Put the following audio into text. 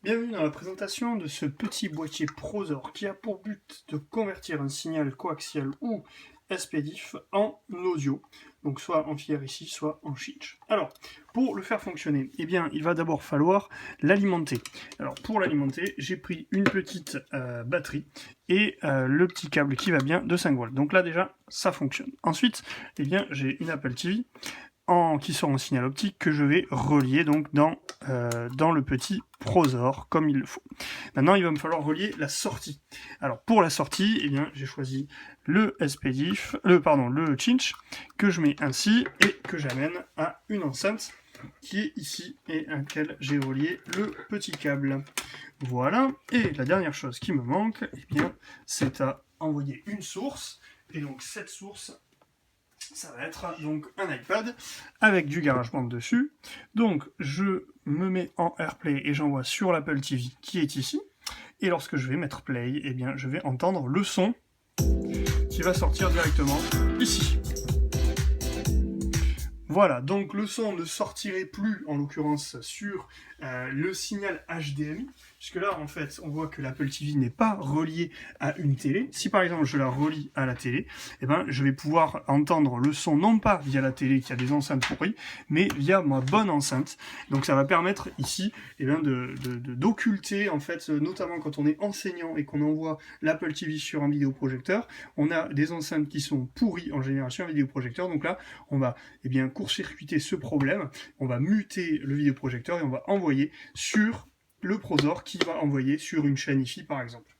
Bienvenue dans la présentation de ce petit boîtier Prozor qui a pour but de convertir un signal coaxial ou SPDIF en audio, donc soit en filaire ici, soit en cinch. Alors, pour le faire fonctionner, eh bien, il va d'abord falloir l'alimenter. Alors, pour l'alimenter, j'ai pris une petite batterie et le petit câble qui va bien de 5 volts. Donc là, déjà, ça fonctionne. Ensuite, eh bien, j'ai une Apple TV qui sort en signal optique que je vais relier donc dans le petit Prozor comme il le faut. Maintenant, il va me falloir relier la sortie. Alors pour la sortie, eh bien, j'ai choisi le SPDIF, le cinch que je mets ainsi et que j'amène à une enceinte qui est ici et à laquelle j'ai relié le petit câble. Voilà. Et la dernière chose qui me manque, eh bien, c'est à envoyer une source. Et donc cette source, ça va être donc un iPad avec du GarageBand dessus. Donc je me mets en AirPlay et j'envoie sur l'Apple TV qui est ici. Et lorsque je vais mettre Play, eh bien je vais entendre le son qui va sortir directement ici. Voilà, donc le son ne sortirait plus, en l'occurrence, sur le signal HDMI, puisque là, en fait, on voit que l'Apple TV n'est pas reliée à une télé. Si, par exemple, je la relie à la télé, eh ben, je vais pouvoir entendre le son, non pas via la télé qui a des enceintes pourries, mais via ma bonne enceinte. Donc, ça va permettre ici eh ben, d'occulter, en fait, notamment quand on est enseignant et qu'on envoie l'Apple TV sur un vidéoprojecteur, on a des enceintes qui sont pourries en général sur un vidéoprojecteur. Donc là, on va eh bien, court-circuiter ce problème, on va muter le vidéoprojecteur et on va envoyer sur le Prozor qui va envoyer sur une chaîne IFI par exemple.